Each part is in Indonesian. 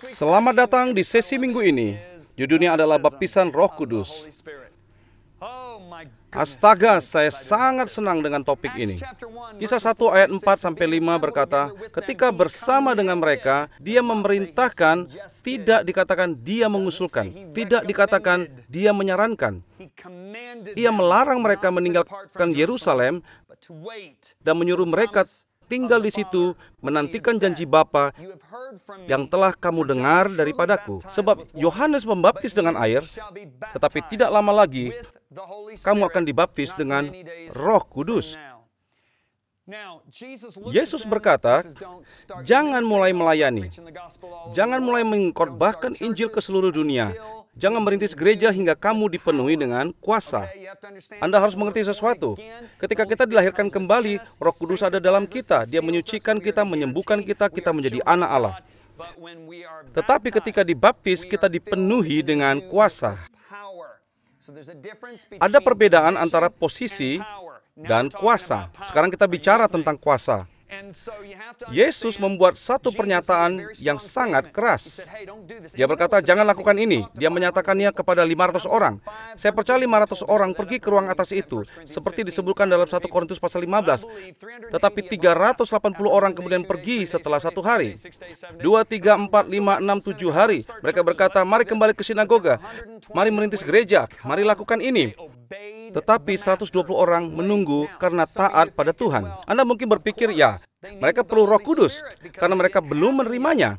Selamat datang di sesi minggu ini. Judulnya adalah baptisan Roh Kudus. Astaga, saya sangat senang dengan topik ini. Kisah 1 ayat 4-5 berkata, ketika bersama dengan mereka, dia memerintahkan, tidak dikatakan dia mengusulkan, tidak dikatakan dia menyarankan. Ia melarang mereka meninggalkan Yerusalem dan menyuruh mereka tinggal di situ, menantikan janji Bapa yang telah kamu dengar daripadaku. Sebab Yohanes membaptis dengan air, tetapi tidak lama lagi kamu akan dibaptis dengan Roh Kudus. Yesus berkata, jangan mulai melayani, jangan mulai mengkhotbahkan Injil ke seluruh dunia, jangan merintis gereja hingga kamu dipenuhi dengan kuasa. Anda harus mengerti sesuatu. Ketika kita dilahirkan kembali, Roh Kudus ada dalam kita. Dia menyucikan kita, menyembuhkan kita, kita menjadi anak Allah. Tetapi ketika dibaptis, kita dipenuhi dengan kuasa. Ada perbedaan antara posisi dan kuasa. Sekarang kita bicara tentang kuasa. Yesus membuat satu pernyataan yang sangat keras. Dia berkata, jangan lakukan ini. Dia menyatakannya kepada 500 orang. Saya percaya 500 orang pergi ke ruang atas itu, seperti disebutkan dalam 1 Korintus pasal 15. Tetapi 380 orang kemudian pergi setelah 1 hari. 2, 3, 4, 5, 6, 7 hari. Mereka berkata, mari kembali ke sinagoga. Mari merintis gereja. Mari lakukan ini. Tetapi 120 orang menunggu karena taat pada Tuhan. Anda mungkin berpikir, ya, mereka perlu Roh Kudus karena mereka belum menerimanya.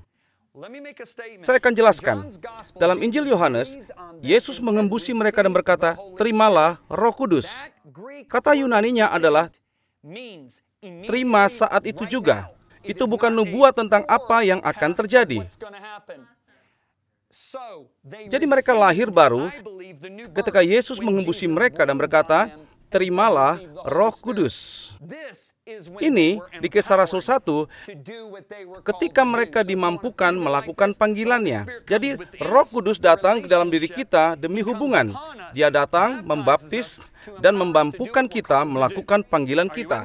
Saya akan jelaskan. Dalam Injil Yohanes, Yesus mengembusi mereka dan berkata, terimalah Roh Kudus. Kata Yunaninya adalah terima saat itu juga. Itu bukan nubuat tentang apa yang akan terjadi. Jadi mereka lahir baru ketika Yesus mengembusi mereka dan berkata, terimalah Roh Kudus. Ini di Kisah Rasul 1, ketika mereka dimampukan melakukan panggilannya. Jadi Roh Kudus datang ke dalam diri kita demi hubungan. Dia datang, membaptis, dan memampukan kita melakukan panggilan kita.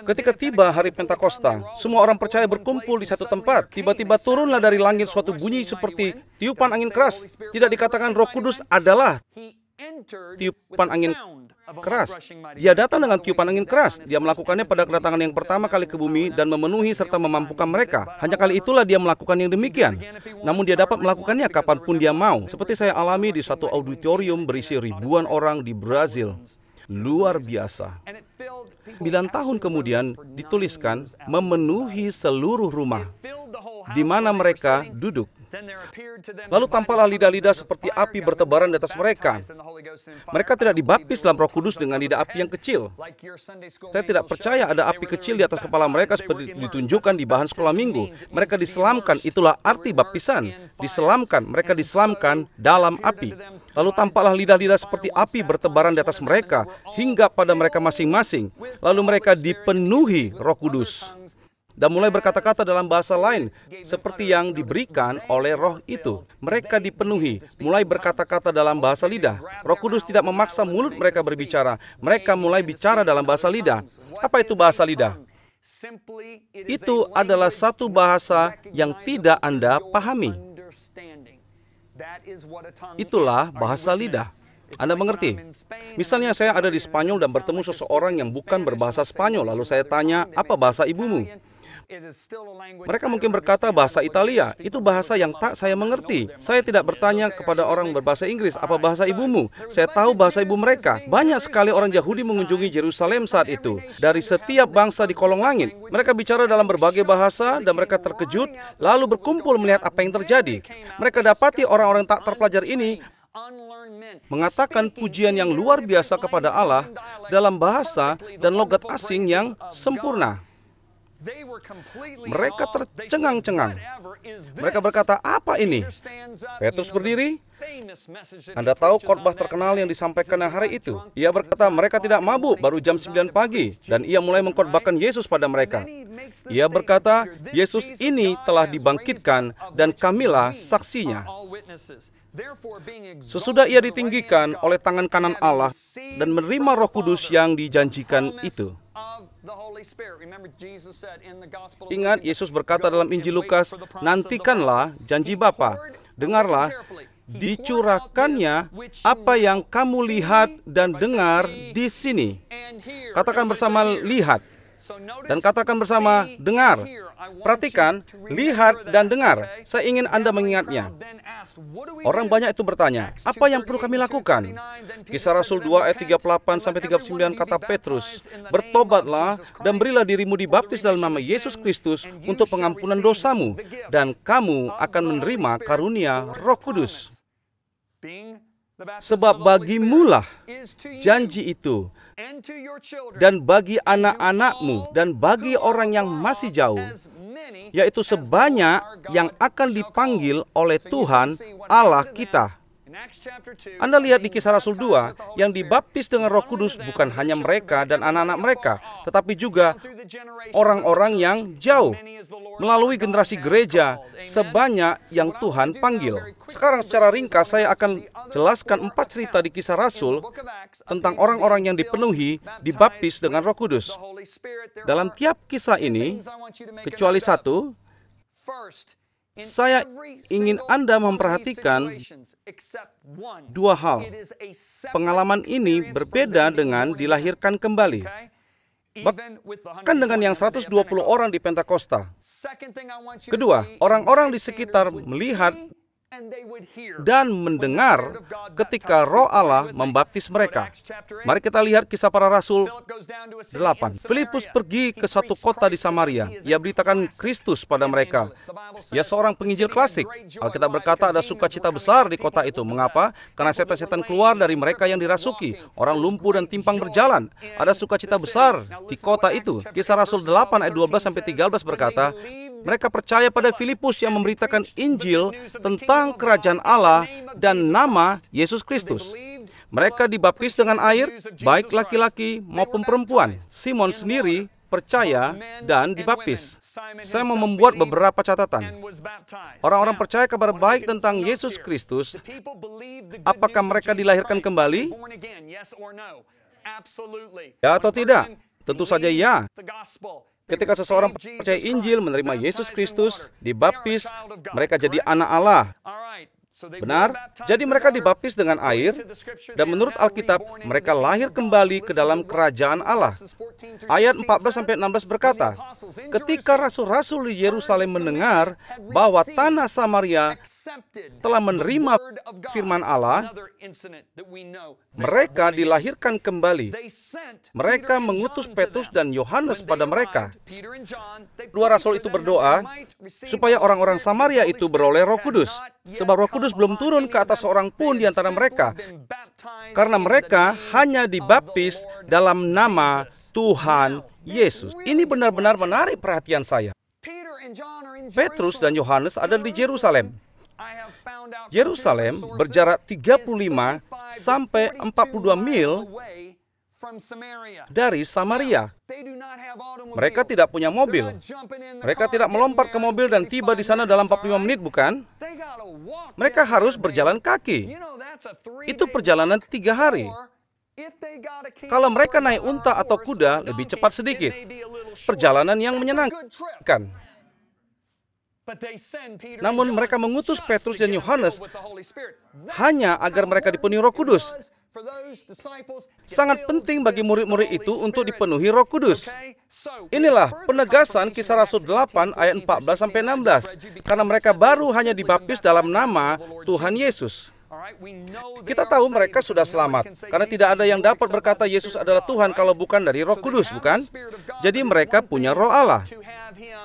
Ketika tiba hari Pentakosta, semua orang percaya berkumpul di satu tempat. Tiba-tiba turunlah dari langit suatu bunyi seperti tiupan angin keras. Tidak dikatakan Roh Kudus adalah tiupan angin keras. Dia datang dengan tiupan angin keras. Dia melakukannya pada kedatangan yang pertama kali ke bumi dan memenuhi serta memampukan mereka. Hanya kali itulah dia melakukan yang demikian. Namun dia dapat melakukannya kapanpun dia mau. Seperti saya alami di suatu auditorium berisi ribuan orang di Brazil. Luar biasa. 9 tahun kemudian dituliskan memenuhi seluruh rumah di mana mereka duduk. Lalu tampaklah lidah-lidah seperti api bertebaran di atas mereka. Mereka tidak dibaptis dalam Roh Kudus dengan lidah api yang kecil. Saya tidak percaya ada api kecil di atas kepala mereka seperti ditunjukkan di bahan sekolah minggu. Mereka diselamkan, itulah arti baptisan. Diselamkan, mereka diselamkan dalam api. Lalu tampaklah lidah-lidah seperti api bertebaran di atas mereka hingga pada mereka masing-masing. Lalu mereka dipenuhi Roh Kudus dan mulai berkata-kata dalam bahasa lain seperti yang diberikan oleh Roh itu. Mereka dipenuhi, mulai berkata-kata dalam bahasa lidah. Roh Kudus tidak memaksa mulut mereka berbicara. Mereka mulai bicara dalam bahasa lidah. Apa itu bahasa lidah? Itu adalah satu bahasa yang tidak Anda pahami. Itulah bahasa lidah. Anda mengerti? Misalnya saya ada di Spanyol dan bertemu seseorang yang bukan berbahasa Spanyol. Lalu saya tanya, apa bahasa ibumu? Mereka mungkin berkata bahasa Italia. Itu bahasa yang tak saya mengerti. Saya tidak bertanya kepada orang berbahasa Inggris, apa bahasa ibumu? Saya tahu bahasa ibu mereka. Banyak sekali orang Yahudi mengunjungi Yerusalem saat itu. Dari setiap bangsa di kolong langit. Mereka bicara dalam berbagai bahasa dan mereka terkejut, lalu berkumpul melihat apa yang terjadi. Mereka dapati orang-orang tak terpelajar ini mengatakan pujian yang luar biasa kepada Allah dalam bahasa dan logat asing yang sempurna. Mereka tercengang-cengang. Mereka berkata, apa ini? Petrus berdiri. Anda tahu khotbah terkenal yang disampaikan hari itu. Ia berkata, mereka tidak mabuk, baru jam 9 pagi. Dan ia mulai mengkhotbahkan Yesus pada mereka. Ia berkata, Yesus ini telah dibangkitkan dan kamilah saksinya. Sesudah ia ditinggikan oleh tangan kanan Allah dan menerima Roh Kudus yang dijanjikan itu. Ingat, Yesus berkata dalam Injil Lukas, "Nantikanlah janji Bapa, dengarlah, dicurahkannya apa yang kamu lihat dan dengar di sini." Katakan bersama, lihat. Dan katakan bersama, dengar. Perhatikan, lihat dan dengar. Saya ingin Anda mengingatnya. Orang banyak itu bertanya, apa yang perlu kami lakukan? Kisah Rasul 2 ayat 38-39 kata Petrus, "Bertobatlah dan berilah dirimu dibaptis dalam nama Yesus Kristus untuk pengampunan dosamu, dan kamu akan menerima karunia Roh Kudus. Sebab bagimulah janji itu, dan bagi anak-anakmu, dan bagi orang yang masih jauh, yaitu sebanyak yang akan dipanggil oleh Tuhan Allah kita." Anda lihat di Kisah Rasul 2, yang dibaptis dengan Roh Kudus bukan hanya mereka dan anak-anak mereka, tetapi juga orang-orang yang jauh, melalui generasi gereja, sebanyak yang Tuhan panggil. Sekarang secara ringkas saya akan jelaskan 4 cerita di Kisah Rasul tentang orang-orang yang dipenuhi, dibaptis dengan Roh Kudus. Dalam tiap kisah ini, kecuali satu, saya ingin Anda memperhatikan 2 hal. Pengalaman ini berbeda dengan dilahirkan kembali. Bahkan dengan yang 120 orang di Pentakosta. Kedua, orang-orang di sekitar melihat dan mendengar ketika Roh Allah membaptis mereka. Mari kita lihat Kisah Para Rasul 8. Filipus pergi ke suatu kota di Samaria. Ia beritakan Kristus pada mereka. Ia seorang penginjil klasik. Alkitab berkata ada sukacita besar di kota itu. Mengapa? Karena setan-setan keluar dari mereka yang dirasuki. Orang lumpuh dan timpang berjalan. Ada sukacita besar di kota itu. Kisah Rasul 8 ayat 12-13 berkata, mereka percaya pada Filipus yang memberitakan Injil tentang kerajaan Allah dan nama Yesus Kristus. Mereka dibaptis dengan air, baik laki-laki maupun perempuan. Simon sendiri percaya dan dibaptis. Saya mau membuat beberapa catatan. Orang-orang percaya kabar baik tentang Yesus Kristus. Apakah mereka dilahirkan kembali? Ya atau tidak? Tentu saja ya. Ketika seseorang percaya Injil, menerima Yesus Kristus, dibaptis, mereka jadi anak Allah. Benar? Jadi mereka dibaptis dengan air, dan menurut Alkitab, mereka lahir kembali ke dalam kerajaan Allah. Ayat 14-16 berkata, ketika rasul-rasul di Yerusalem mendengar bahwa tanah Samaria telah menerima firman Allah, mereka dilahirkan kembali. Mereka mengutus Petrus dan Yohanes pada mereka. 2 rasul itu berdoa supaya orang-orang Samaria itu beroleh Roh Kudus. Sebab Roh Kudus belum turun ke atas seorang pun di antara mereka. Karena mereka hanya dibaptis dalam nama Tuhan Yesus. Ini benar-benar menarik perhatian saya. Petrus dan Yohanes ada di Yerusalem. Yerusalem berjarak 35 sampai 42 mil dari Samaria. Mereka tidak punya mobil. Mereka tidak melompat ke mobil dan tiba di sana dalam 45 menit, bukan? Mereka harus berjalan kaki. Itu perjalanan 3 hari. Kalau mereka naik unta atau kuda, lebih cepat sedikit. Perjalanan yang menyenangkan. Namun mereka mengutus Petrus dan Yohanes hanya agar mereka dipenuhi Roh Kudus. Sangat penting bagi murid-murid itu untuk dipenuhi Roh Kudus. Inilah penegasan Kisah Rasul 8 ayat 14-16. Karena mereka baru hanya dibaptis dalam nama Tuhan Yesus. Kita tahu mereka sudah selamat, karena tidak ada yang dapat berkata Yesus adalah Tuhan kalau bukan dari Roh Kudus, bukan? Jadi mereka punya Roh Allah.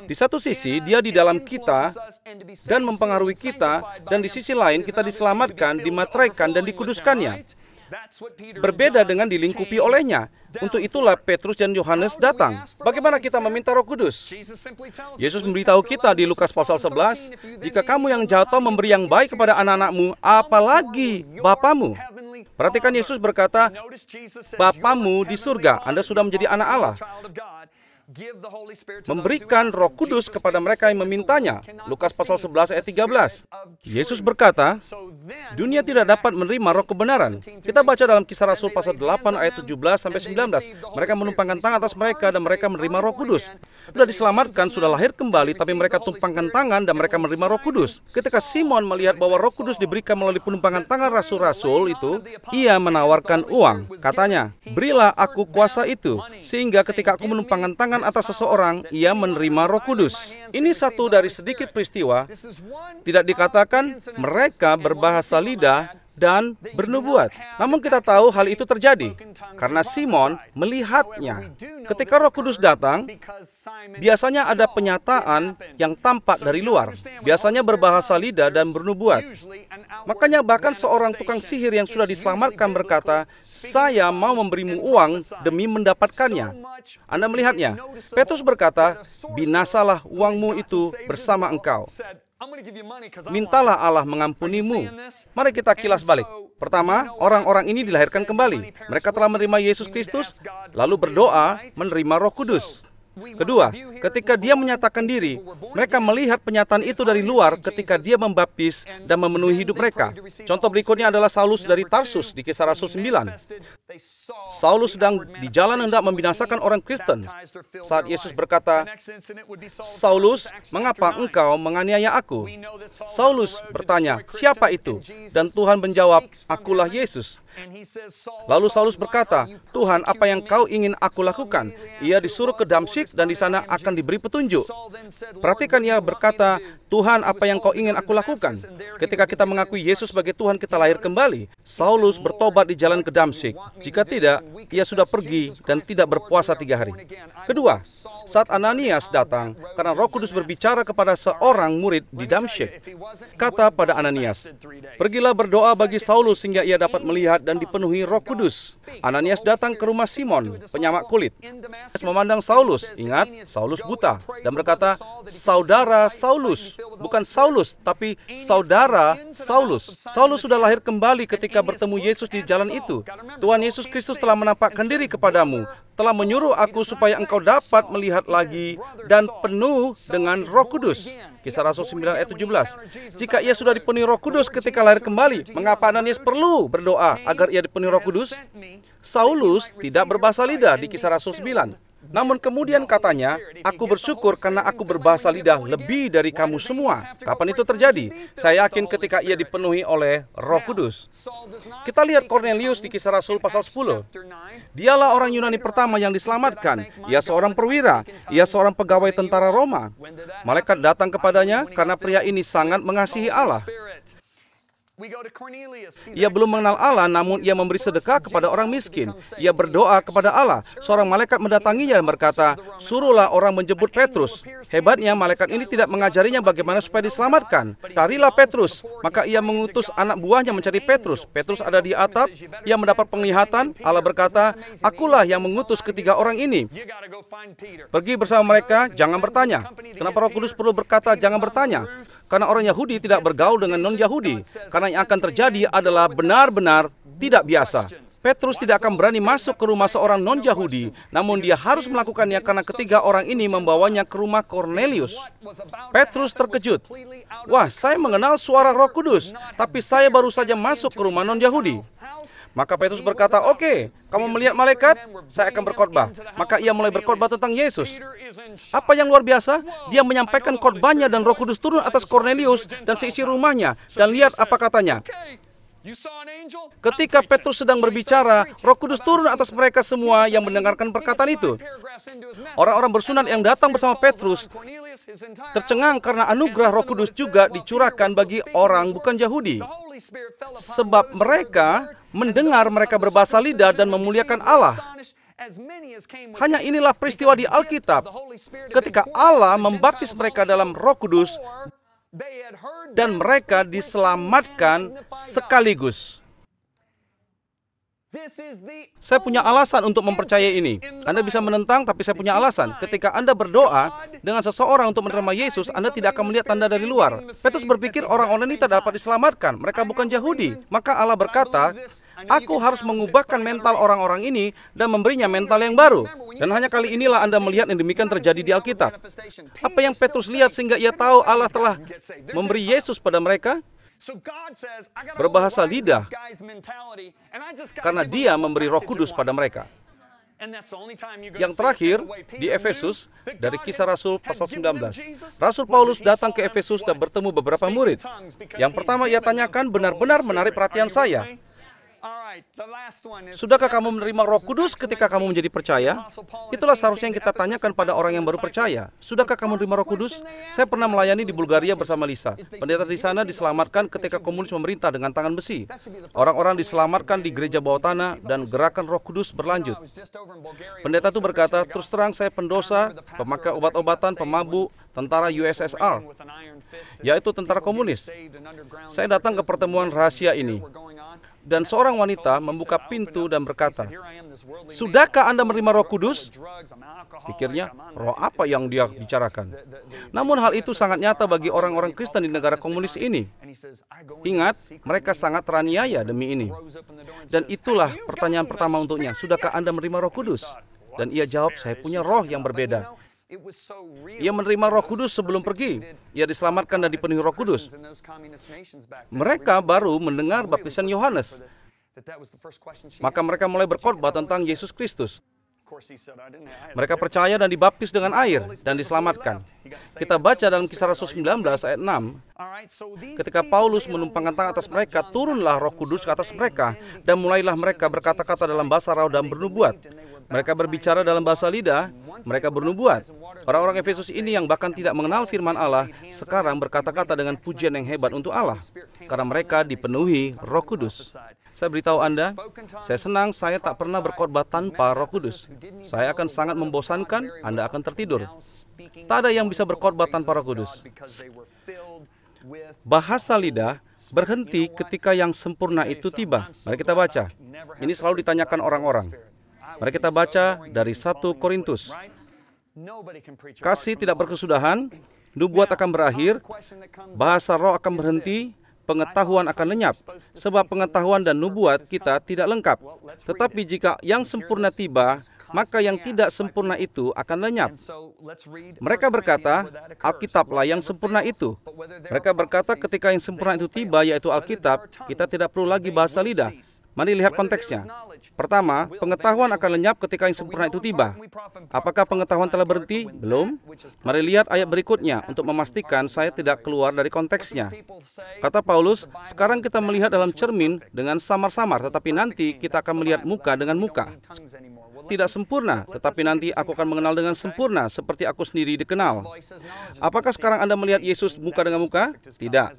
Di satu sisi, Dia di dalam kita dan mempengaruhi kita, dan di sisi lain kita diselamatkan, dimateraikan, dan dikuduskannya. Berbeda dengan dilingkupi olehnya. Untuk itulah Petrus dan Yohanes datang. Bagaimana kita meminta Roh Kudus? Yesus memberitahu kita di Lukas pasal 11, jika kamu yang jatuh memberi yang baik kepada anak-anakmu, apalagi Bapamu. Perhatikan Yesus berkata, Bapamu di surga, Anda sudah menjadi anak Allah. memberikan Roh Kudus kepada mereka yang memintanya. Lukas pasal 11 ayat 13. Yesus berkata, dunia tidak dapat menerima roh kebenaran. Kita baca dalam Kisah Rasul pasal 8 ayat 17 sampai 19. Mereka menumpangkan tangan atas mereka dan mereka menerima Roh Kudus. Sudah diselamatkan, sudah lahir kembali, tapi mereka tumpangkan tangan dan mereka menerima Roh Kudus. Ketika Simon melihat bahwa Roh Kudus diberikan melalui penumpangan tangan rasul-rasul itu, ia menawarkan uang. Katanya, berilah aku kuasa itu, sehingga ketika aku menumpangkan tangan atas seseorang, ia menerima Roh Kudus. Ini satu dari sedikit peristiwa. Tidak dikatakan mereka berbahasa lidah dan bernubuat. Namun kita tahu hal itu terjadi karena Simon melihatnya. Ketika Roh Kudus datang, biasanya ada penyataan yang tampak dari luar. Biasanya berbahasa lidah dan bernubuat. Makanya bahkan seorang tukang sihir yang sudah diselamatkan berkata, saya mau memberimu uang demi mendapatkannya. Anda melihatnya. Petrus berkata, binasalah uangmu itu bersama engkau. Mintalah Allah mengampunimu. Mari kita kilas balik. Pertama, orang-orang ini dilahirkan kembali. Mereka telah menerima Yesus Kristus, lalu berdoa menerima Roh Kudus. Kedua, ketika dia menyatakan diri, mereka melihat penyataan itu dari luar ketika dia membaptis dan memenuhi hidup mereka. Contoh berikutnya adalah Saulus dari Tarsus di Kisah Rasul 9. Saulus sedang di jalan hendak membinasakan orang Kristen. Saat Yesus berkata, Saulus, mengapa engkau menganiaya aku? Saulus bertanya, siapa itu? Dan Tuhan menjawab, akulah Yesus. Lalu Saulus berkata, Tuhan, apa yang kau ingin aku lakukan? Ia disuruh ke Damsyik dan di sana akan diberi petunjuk. Perhatikan, ia berkata, Tuhan, apa yang kau ingin aku lakukan? Ketika kita mengakui Yesus sebagai Tuhan, kita lahir kembali. Saulus bertobat di jalan ke Damsyik. Jika tidak, ia sudah pergi dan tidak berpuasa 3 hari. Kedua, saat Ananias datang, karena Roh Kudus berbicara kepada seorang murid di Damsyik, kata pada Ananias, pergilah berdoa bagi Saulus sehingga ia dapat melihat dan dipenuhi Roh Kudus. Ananias datang ke rumah Simon, penyamak kulit. Memandang Saulus, ingat, Saulus buta, dan berkata, saudara Saulus, bukan Saulus, tapi saudara Saulus. Saulus sudah lahir kembali ketika bertemu Yesus di jalan itu. Tuhan Yesus Kristus telah menampakkan diri kepadamu, telah menyuruh aku supaya engkau dapat melihat lagi dan penuh dengan Roh Kudus. Kisah Rasul 9 ayat 17. Jika ia sudah dipenuhi Roh Kudus ketika lahir kembali, mengapa Ananias perlu berdoa agar ia dipenuhi Roh Kudus? Saulus tidak berbahasa lidah di Kisah Rasul 9. Namun kemudian katanya, aku bersyukur karena aku berbahasa lidah lebih dari kamu semua. Kapan itu terjadi? Saya yakin ketika ia dipenuhi oleh Roh Kudus. Kita lihat Kornelius di Kisah Rasul pasal 10. Dialah orang Yunani pertama yang diselamatkan. Ia seorang perwira. Ia seorang pegawai tentara Roma. Malaikat datang kepadanya karena pria ini sangat mengasihi Allah. Ia belum mengenal Allah, namun ia memberi sedekah kepada orang miskin. Ia berdoa kepada Allah. Seorang malaikat mendatanginya dan berkata, suruhlah orang menjemput Petrus. Hebatnya, malaikat ini tidak mengajarinya bagaimana supaya diselamatkan. Carilah Petrus. Maka ia mengutus anak buahnya mencari Petrus. Petrus ada di atap. Ia mendapat penglihatan. Allah berkata, akulah yang mengutus ketiga orang ini. Pergi bersama mereka, jangan bertanya. Kenapa Roh Kudus perlu berkata, jangan bertanya? Karena orang Yahudi tidak bergaul dengan non-Yahudi. Karena yang akan terjadi adalah benar-benar tidak biasa. Petrus tidak akan berani masuk ke rumah seorang non-Yahudi, namun dia harus melakukannya karena ketiga orang ini membawanya ke rumah Kornelius. Petrus terkejut. Wah, saya mengenal suara Roh Kudus, tapi saya baru saja masuk ke rumah non-Yahudi. Maka Petrus berkata, oke, kamu melihat malaikat? Saya akan berkhotbah. Maka ia mulai berkhotbah tentang Yesus. Apa yang luar biasa? Dia menyampaikan khotbahnya dan Roh Kudus turun atas Kornelius dan seisi rumahnya. Dan lihat apa katanya. Ketika Petrus sedang berbicara, Roh Kudus turun atas mereka semua yang mendengarkan perkataan itu. Orang-orang bersunat yang datang bersama Petrus tercengang karena anugerah Roh Kudus juga dicurahkan bagi orang bukan Yahudi. Sebab mereka mendengar mereka berbahasa lidah dan memuliakan Allah. Hanya inilah peristiwa di Alkitab. Ketika Allah membaptis mereka dalam Roh Kudus, dan mereka diselamatkan sekaligus. Saya punya alasan untuk mempercayai ini. Anda bisa menentang, tapi saya punya alasan. Ketika Anda berdoa dengan seseorang untuk menerima Yesus, Anda tidak akan melihat tanda dari luar. Petrus berpikir orang-orang ini tidak dapat diselamatkan. Mereka bukan Yahudi. Maka Allah berkata, aku harus mengubahkan mental orang-orang ini dan memberinya mental yang baru. Dan hanya kali inilah Anda melihat yang demikian terjadi di Alkitab. Apa yang Petrus lihat sehingga ia tahu Allah telah memberi Yesus pada mereka? Berbahasa lidah, karena Dia memberi Roh Kudus pada mereka. Yang terakhir, di Efesus, dari Kisah Rasul pasal 19. Rasul Paulus datang ke Efesus dan bertemu beberapa murid. Yang pertama ia tanyakan benar-benar menarik perhatian saya. Sudahkah kamu menerima Roh Kudus ketika kamu menjadi percaya? Itulah seharusnya yang kita tanyakan pada orang yang baru percaya. Sudahkah kamu menerima Roh Kudus? Saya pernah melayani di Bulgaria bersama Lisa. Pendeta di sana diselamatkan ketika komunis memerintah dengan tangan besi. Orang-orang diselamatkan di gereja bawah tanah dan gerakan Roh Kudus berlanjut. Pendeta itu berkata, terus terang saya pendosa, pemakai obat-obatan, pemabuk, tentara USSR, yaitu tentara komunis. Saya datang ke pertemuan rahasia ini. Dan seorang wanita membuka pintu dan berkata, sudahkah Anda menerima Roh Kudus? Pikirnya, roh apa yang dia bicarakan? Namun hal itu sangat nyata bagi orang-orang Kristen di negara komunis ini. Ingat, mereka sangat teraniaya demi ini. Dan itulah pertanyaan pertama untuknya, sudahkah Anda menerima Roh Kudus? Dan ia jawab, saya punya roh yang berbeda. Ia menerima Roh Kudus sebelum pergi. Ia diselamatkan dan dipenuhi Roh Kudus. Mereka baru mendengar baptisan Yohanes. Maka mereka mulai berkhotbah tentang Yesus Kristus. Mereka percaya dan dibaptis dengan air dan diselamatkan. Kita baca dalam Kisah Rasul 19 ayat 6. Ketika Paulus menumpangkan tangan atas mereka, turunlah Roh Kudus ke atas mereka dan mulailah mereka berkata-kata dalam bahasa roh dan bernubuat. Mereka berbicara dalam bahasa lidah, mereka bernubuat. Orang-orang Efesus ini yang bahkan tidak mengenal firman Allah, sekarang berkata-kata dengan pujian yang hebat untuk Allah, karena mereka dipenuhi Roh Kudus. Saya beritahu Anda, saya senang saya tak pernah berkhotbah tanpa Roh Kudus. Saya akan sangat membosankan, Anda akan tertidur. Tak ada yang bisa berkhotbah tanpa Roh Kudus. Bahasa lidah berhenti ketika yang sempurna itu tiba. Mari kita baca. Ini selalu ditanyakan orang-orang. Mari kita baca dari 1 Korintus. Kasih tidak berkesudahan, nubuat akan berakhir, bahasa roh akan berhenti, pengetahuan akan lenyap, sebab pengetahuan dan nubuat kita tidak lengkap. Tetapi jika yang sempurna tiba, maka yang tidak sempurna itu akan lenyap. Mereka berkata, Alkitablah yang sempurna itu. Mereka berkata ketika yang sempurna itu tiba, yaitu Alkitab, kita tidak perlu lagi bahasa lidah. Mari lihat konteksnya. Pertama, pengetahuan akan lenyap ketika yang sempurna itu tiba. Apakah pengetahuan telah berhenti? Belum. Mari lihat ayat berikutnya untuk memastikan saya tidak keluar dari konteksnya. Kata Paulus, sekarang kita melihat dalam cermin dengan samar-samar, tetapi nanti kita akan melihat muka dengan muka. Tidak sempurna, tetapi nanti aku akan mengenal dengan sempurna, seperti aku sendiri dikenal. Apakah sekarang Anda melihat Yesus muka dengan muka? Tidak.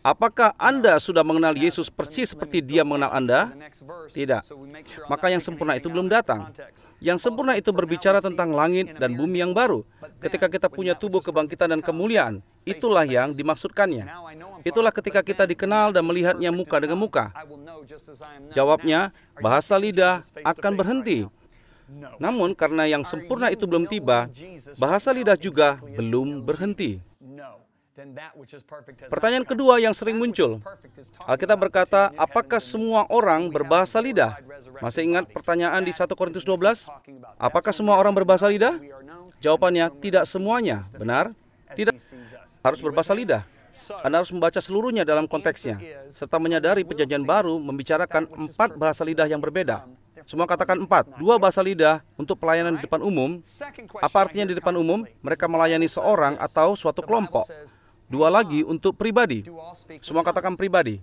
Apakah Anda sudah mengenal Yesus persis seperti Dia mengenal Anda? Tidak. Maka yang sempurna itu belum datang. Yang sempurna itu berbicara tentang langit dan bumi yang baru. Ketika kita punya tubuh kebangkitan dan kemuliaan, itulah yang dimaksudkannya. Itulah ketika kita dikenal dan melihatnya muka dengan muka. Jawabnya, bahasa lidah akan berhenti. Namun karena yang sempurna itu belum tiba, bahasa lidah juga belum berhenti. Pertanyaan kedua yang sering muncul, Alkitab berkata, apakah semua orang berbahasa lidah? Masih ingat pertanyaan di 1 Korintus 12? Apakah semua orang berbahasa lidah? Jawabannya, tidak semuanya. Benar? Tidak harus berbahasa lidah. Anda harus membaca seluruhnya dalam konteksnya, serta menyadari perjanjian baru membicarakan 4 bahasa lidah yang berbeda. Semua katakan 4. 2 bahasa lidah untuk pelayanan di depan umum. Apa artinya di depan umum? Mereka melayani seorang atau suatu kelompok. 2 lagi untuk pribadi. Semua katakan pribadi.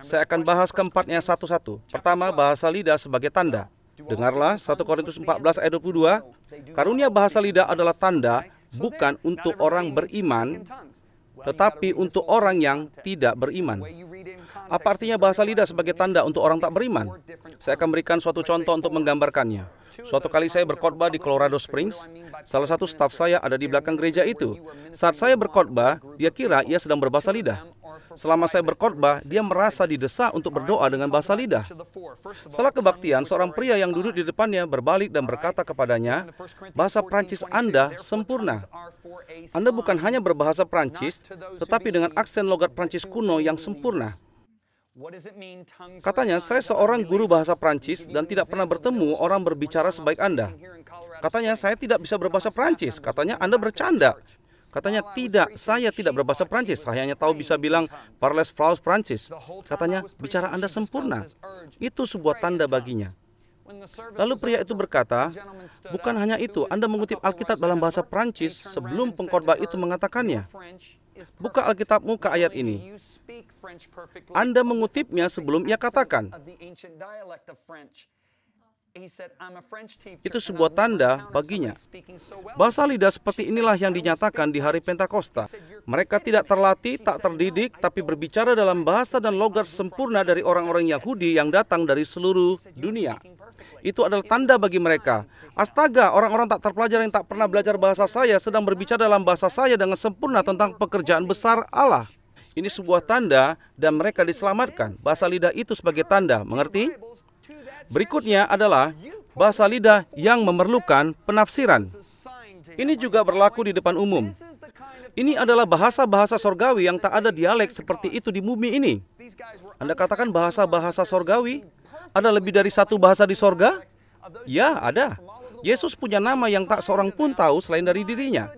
Saya akan bahas keempatnya satu-satu. Pertama, bahasa lidah sebagai tanda. Dengarlah 1 Korintus 14 ayat 22. Karunia bahasa lidah adalah tanda bukan untuk orang beriman, tetapi untuk orang yang tidak beriman. Apa artinya bahasa lidah sebagai tanda untuk orang tak beriman? Saya akan berikan suatu contoh untuk menggambarkannya. Suatu kali saya berkhotbah di Colorado Springs. Salah satu staf saya ada di belakang gereja itu. Saat saya berkhotbah, dia kira ia sedang berbahasa lidah. Selama saya berkhotbah, dia merasa didesak untuk berdoa dengan bahasa lidah. Setelah kebaktian, seorang pria yang duduk di depannya berbalik dan berkata kepadanya, "Bahasa Prancis Anda sempurna. Anda bukan hanya berbahasa Prancis, tetapi dengan aksen logat Prancis kuno yang sempurna." Katanya, "Saya seorang guru bahasa Prancis dan tidak pernah bertemu orang berbicara sebaik Anda." Katanya, "Saya tidak bisa berbahasa Prancis." Katanya, "Anda bercanda." Katanya, "Tidak, saya tidak berbahasa Prancis. Saya hanya tahu bisa bilang parles Flaus Prancis." Katanya, "Bicara Anda sempurna." Itu sebuah tanda baginya. Lalu pria itu berkata, "Bukan hanya itu, Anda mengutip Alkitab dalam bahasa Prancis sebelum pengkhotbah itu mengatakannya. Buka Alkitabmu ke ayat ini. Anda mengutipnya sebelum ia katakan." Itu sebuah tanda baginya. Bahasa lidah seperti inilah yang dinyatakan di hari Pentakosta. Mereka tidak terlatih, tak terdidik, tapi berbicara dalam bahasa dan logat sempurna dari orang-orang Yahudi yang datang dari seluruh dunia. Itu adalah tanda bagi mereka. Astaga, orang-orang tak terpelajar yang tak pernah belajar bahasa saya sedang berbicara dalam bahasa saya dengan sempurna tentang pekerjaan besar Allah. Ini sebuah tanda dan mereka diselamatkan. Bahasa lidah itu sebagai tanda, mengerti? Berikutnya adalah bahasa lidah yang memerlukan penafsiran. Ini juga berlaku di depan umum. Ini adalah bahasa-bahasa sorgawi yang tak ada dialek seperti itu di bumi ini. Anda katakan bahasa-bahasa sorgawi? Ada lebih dari satu bahasa di sorga? Ya, ada. Yesus punya nama yang tak seorang pun tahu selain dari dirinya.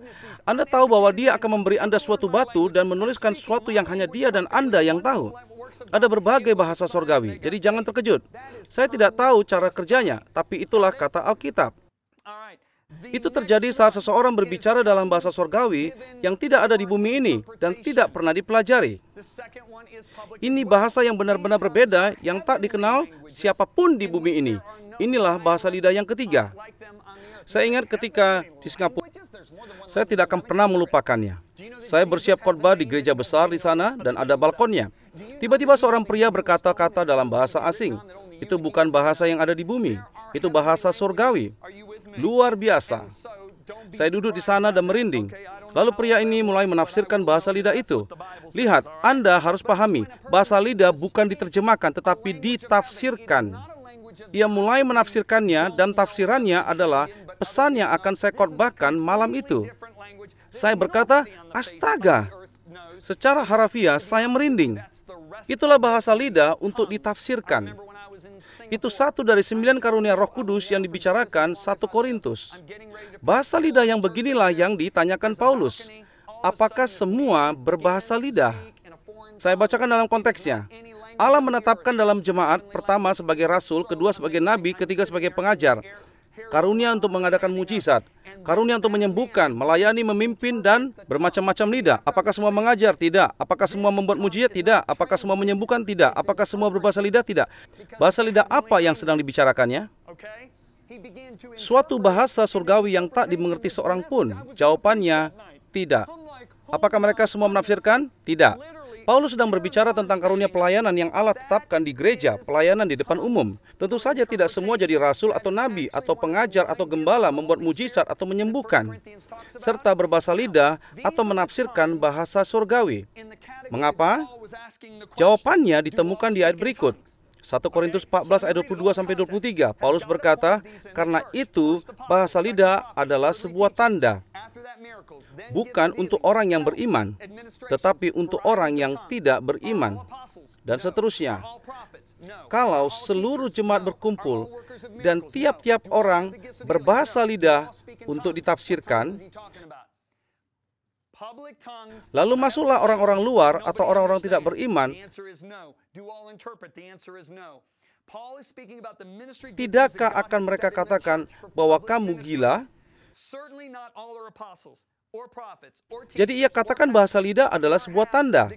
Anda tahu bahwa Dia akan memberi Anda suatu batu dan menuliskan sesuatu yang hanya Dia dan Anda yang tahu. Ada berbagai bahasa sorgawi, jadi jangan terkejut. Saya tidak tahu cara kerjanya, tapi itulah kata Alkitab. Itu terjadi saat seseorang berbicara dalam bahasa sorgawi yang tidak ada di bumi ini dan tidak pernah dipelajari. Ini bahasa yang benar-benar berbeda yang tak dikenal siapapun di bumi ini. Inilah bahasa lidah yang ketiga. Saya ingat ketika di Singapura, saya tidak akan pernah melupakannya. Saya bersiap khotbah di gereja besar di sana dan ada balkonnya. Tiba-tiba seorang pria berkata-kata dalam bahasa asing. Itu bukan bahasa yang ada di bumi. Itu bahasa surgawi. Luar biasa. Saya duduk di sana dan merinding. Lalu pria ini mulai menafsirkan bahasa lidah itu. Lihat, Anda harus pahami, bahasa lidah bukan diterjemahkan tetapi ditafsirkan. Ia mulai menafsirkannya dan tafsirannya adalah pesan yang akan saya khotbahkan malam itu. Saya berkata, "Astaga." Secara harafiah saya merinding. Itulah bahasa lidah untuk ditafsirkan. Itu satu dari 9 karunia Roh Kudus yang dibicarakan 1 Korintus. Bahasa lidah yang beginilah yang ditanyakan Paulus. Apakah semua berbahasa lidah? Saya bacakan dalam konteksnya. Allah menetapkan dalam jemaat, pertama sebagai rasul, kedua sebagai nabi, ketiga sebagai pengajar. Karunia untuk mengadakan mujizat, karunia untuk menyembuhkan, melayani, memimpin, dan bermacam-macam lidah. Apakah semua mengajar? Tidak. Apakah semua membuat mujizat? Tidak. Apakah semua menyembuhkan? Tidak. Apakah semua berbahasa lidah? Tidak. Bahasa lidah apa yang sedang dibicarakannya? Suatu bahasa surgawi yang tak dimengerti seorang pun. Jawabannya, tidak. Apakah mereka semua menafsirkan? Tidak. Paulus sedang berbicara tentang karunia pelayanan yang Allah tetapkan di gereja, pelayanan di depan umum. Tentu saja tidak semua jadi rasul atau nabi, atau pengajar, atau gembala, membuat mujizat, atau menyembuhkan, serta berbahasa lidah, atau menafsirkan bahasa surgawi. Mengapa? Jawabannya ditemukan di ayat berikut. 1 Korintus 14 ayat 22-23. Paulus berkata, "Karena itu bahasa lidah adalah sebuah tanda. Bukan untuk orang yang beriman, tetapi untuk orang yang tidak beriman." Dan seterusnya. Kalau seluruh jemaat berkumpul dan tiap-tiap orang berbahasa lidah untuk ditafsirkan, lalu masuklah orang-orang luar atau orang-orang tidak beriman, tidakkah akan mereka katakan bahwa kamu gila? Jadi ia katakan bahasa lidah adalah sebuah tanda.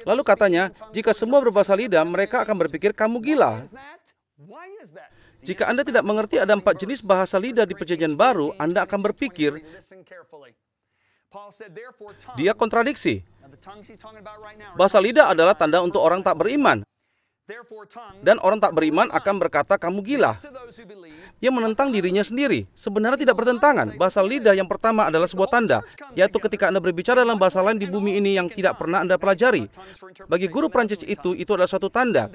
Lalu katanya, jika semua berbahasa lidah, mereka akan berpikir kamu gila. Jika Anda tidak mengerti ada 4 jenis bahasa lidah di Perjanjian Baru, Anda akan berpikir, dia kontradiksi. Bahasa lidah adalah tanda untuk orang tak beriman. Dan orang tak beriman akan berkata, kamu gila. Ia menentang dirinya sendiri. Sebenarnya tidak bertentangan. Bahasa lidah yang pertama adalah sebuah tanda, yaitu ketika Anda berbicara dalam bahasa lain di bumi ini yang tidak pernah Anda pelajari. Bagi guru Prancis itu adalah suatu tanda.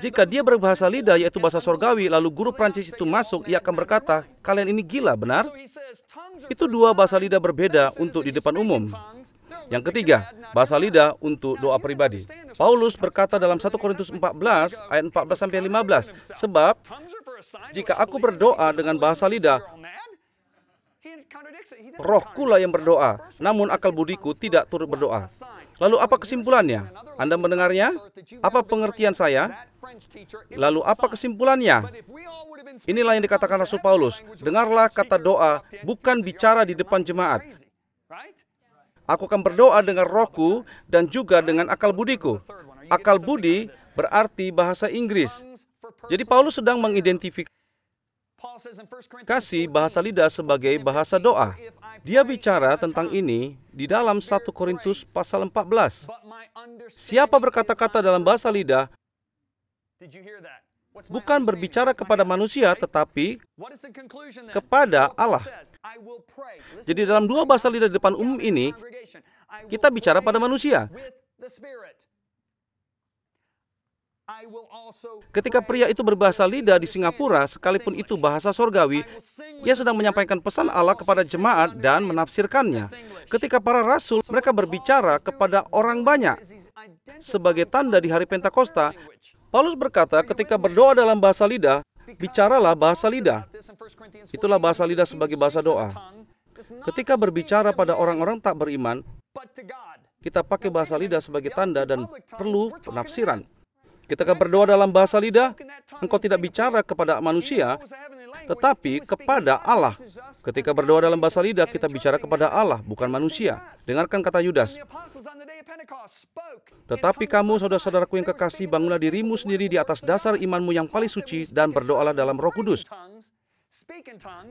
Jika dia berbahasa lidah, yaitu bahasa sorgawi, lalu guru Prancis itu masuk, ia akan berkata, kalian ini gila, benar? Itu dua bahasa lidah berbeda untuk di depan umum. Yang ketiga, bahasa lidah untuk doa pribadi. Paulus berkata dalam 1 Korintus 14 ayat 14-15, sebab jika aku berdoa dengan bahasa lidah, rohku lah yang berdoa, namun akal budiku tidak turut berdoa. Lalu apa kesimpulannya? Anda mendengarnya? Apa pengertian saya? Lalu apa kesimpulannya? Inilah yang dikatakan Rasul Paulus, dengarlah kata doa, bukan bicara di depan jemaat. Aku akan berdoa dengan rohku dan juga dengan akal budiku. Akal budi berarti bahasa Inggris. Jadi Paulus sedang mengidentifikasi bahasa lidah sebagai bahasa doa. Dia bicara tentang ini di dalam 1 Korintus pasal 14. Siapa berkata-kata dalam bahasa lidah bukan berbicara kepada manusia, tetapi kepada Allah. Jadi dalam dua bahasa lidah di depan umum ini, kita bicara pada manusia. Ketika pria itu berbahasa lidah di Singapura, sekalipun itu bahasa sorgawi, ia sedang menyampaikan pesan Allah kepada jemaat dan menafsirkannya. Ketika para rasul, mereka berbicara kepada orang banyak. Sebagai tanda di hari Pentakosta, Paulus berkata, ketika berdoa dalam bahasa lidah, bicaralah bahasa lidah. Itulah bahasa lidah sebagai bahasa doa. Ketika berbicara pada orang-orang tak beriman, kita pakai bahasa lidah sebagai tanda dan perlu penafsiran. Ketika berdoa dalam bahasa lidah, engkau tidak bicara kepada manusia, tetapi kepada Allah. Ketika berdoa dalam bahasa lidah, kita bicara kepada Allah, bukan manusia. Dengarkan kata Yudas. Tetapi kamu, saudara-saudaraku yang kekasih, bangunlah dirimu sendiri di atas dasar imanmu yang paling suci dan berdoalah dalam Roh Kudus.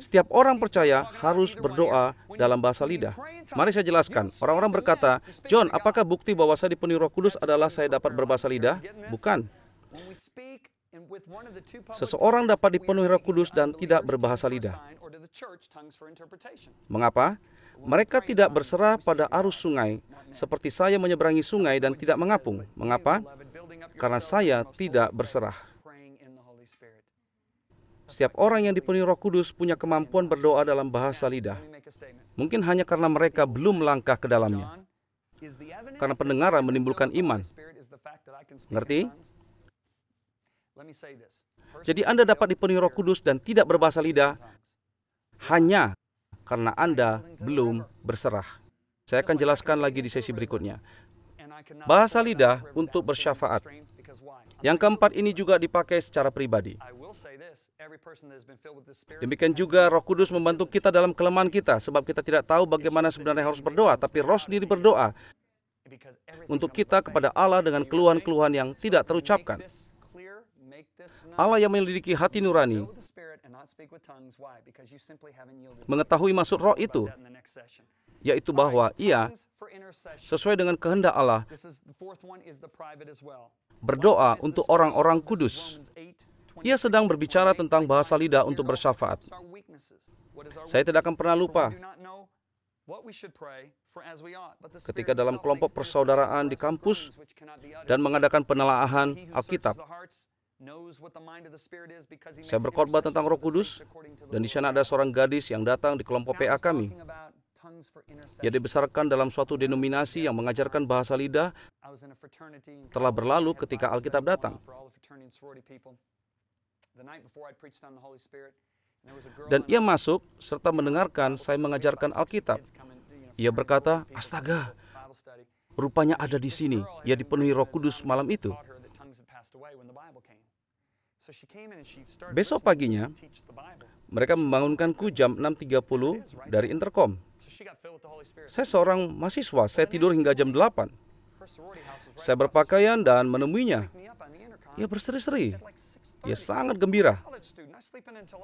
Setiap orang percaya harus berdoa dalam bahasa lidah. Mari saya jelaskan. Orang-orang berkata, John, apakah bukti bahwa saya dipenuhi Roh Kudus adalah saya dapat berbahasa lidah? Bukan. Seseorang dapat dipenuhi Roh Kudus dan tidak berbahasa lidah. Mengapa? Mereka tidak berserah pada arus sungai, seperti saya menyeberangi sungai dan tidak mengapung. Mengapa? Karena saya tidak berserah. Setiap orang yang dipenuhi Roh Kudus punya kemampuan berdoa dalam bahasa lidah. Mungkin hanya karena mereka belum melangkah ke dalamnya. Karena pendengaran menimbulkan iman. Ngerti? Jadi Anda dapat dipenuhi Roh Kudus dan tidak berbahasa lidah hanya karena Anda belum berserah. Saya akan jelaskan lagi di sesi berikutnya. Bahasa lidah untuk bersyafaat. Yang keempat ini juga dipakai secara pribadi. Demikian juga Roh Kudus membantu kita dalam kelemahan kita, sebab kita tidak tahu bagaimana sebenarnya harus berdoa, tapi Roh sendiri berdoa untuk kita kepada Allah dengan keluhan-keluhan yang tidak terucapkan. Allah yang menyelidiki hati nurani mengetahui maksud roh itu, yaitu bahwa ia sesuai dengan kehendak Allah berdoa untuk orang-orang kudus. Ia sedang berbicara tentang bahasa lidah untuk bersyafaat. Saya tidak akan pernah lupa ketika dalam kelompok persaudaraan di kampus dan mengadakan penelaahan Alkitab. Saya berkhotbah tentang Roh Kudus, dan di sana ada seorang gadis yang datang di kelompok PA kami. Ia dibesarkan dalam suatu denominasi yang mengajarkan bahasa lidah telah berlalu ketika Alkitab datang. Dan ia masuk serta mendengarkan saya mengajarkan Alkitab. Ia berkata, astaga, rupanya ada di sini. Ia dipenuhi Roh Kudus malam itu. Besok paginya, mereka membangunkanku jam 6.30 dari interkom. Saya seorang mahasiswa, saya tidur hingga jam 8. Saya berpakaian dan menemuinya. Ia berseri-seri. Ia sangat gembira.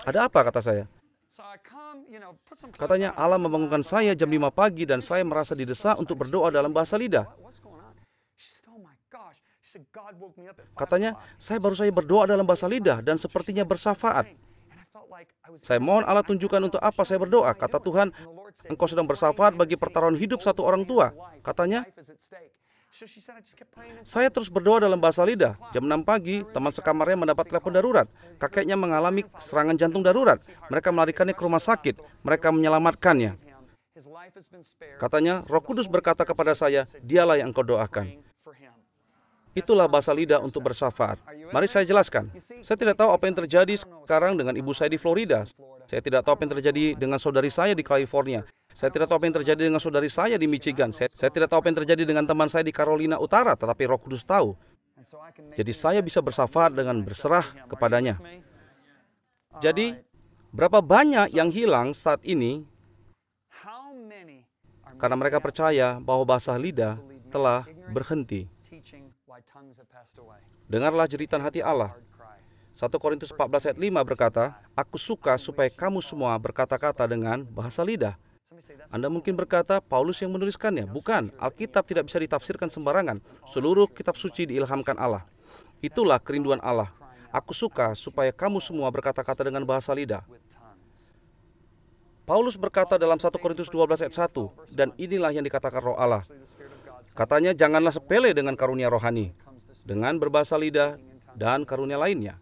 Ada apa, kata saya? Katanya, Allah membangunkan saya jam 5 pagi dan saya merasa didesak untuk berdoa dalam bahasa lidah. Katanya, saya baru saja berdoa dalam bahasa lidah dan sepertinya bersyafaat. Saya mohon Allah tunjukkan untuk apa saya berdoa. Kata Tuhan, engkau sedang bersyafaat bagi pertaruhan hidup satu orang tua. Katanya, saya terus berdoa dalam bahasa lidah. Jam 6 pagi, teman sekamarnya mendapat telepon darurat. Kakeknya mengalami serangan jantung darurat. Mereka melarikannya ke rumah sakit. Mereka menyelamatkannya. Katanya, Roh Kudus berkata kepada saya, dialah yang engkau doakan. Itulah bahasa lidah untuk bersyafaat. Mari saya jelaskan. Saya tidak tahu apa yang terjadi sekarang dengan ibu saya di Florida. Saya tidak tahu apa yang terjadi dengan saudari saya di California. Saya tidak tahu apa yang terjadi dengan saudari saya di Michigan. Saya tidak tahu apa yang terjadi dengan teman saya di Carolina Utara, tetapi Roh Kudus tahu. Jadi saya bisa bersyafaat dengan berserah kepadanya. Jadi, berapa banyak yang hilang saat ini karena mereka percaya bahwa bahasa lidah telah berhenti. Dengarlah jeritan hati Allah. 1 Korintus 14 ayat 5 berkata, aku suka supaya kamu semua berkata-kata dengan bahasa lidah. Anda mungkin berkata, Paulus yang menuliskannya. Bukan, Alkitab tidak bisa ditafsirkan sembarangan. Seluruh kitab suci diilhamkan Allah. Itulah kerinduan Allah. Aku suka supaya kamu semua berkata-kata dengan bahasa lidah. Paulus berkata dalam 1 Korintus 12 ayat 1, dan inilah yang dikatakan Roh Allah. Katanya, janganlah sepele dengan karunia rohani, dengan berbahasa lidah dan karunia lainnya.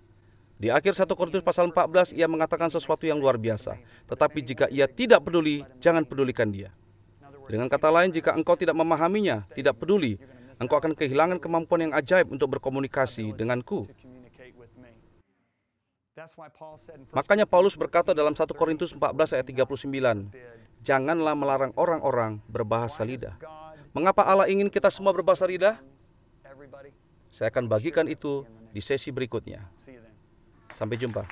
Di akhir 1 Korintus pasal 14, ia mengatakan sesuatu yang luar biasa. Tetapi jika ia tidak peduli, jangan pedulikan dia. Dengan kata lain, jika engkau tidak memahaminya, tidak peduli, engkau akan kehilangan kemampuan yang ajaib untuk berkomunikasi denganku. Makanya Paulus berkata dalam 1 Korintus 14 ayat 39, janganlah melarang orang-orang berbahasa lidah. Mengapa Allah ingin kita semua berbahasa lidah? Saya akan bagikan itu di sesi berikutnya. Sampai jumpa.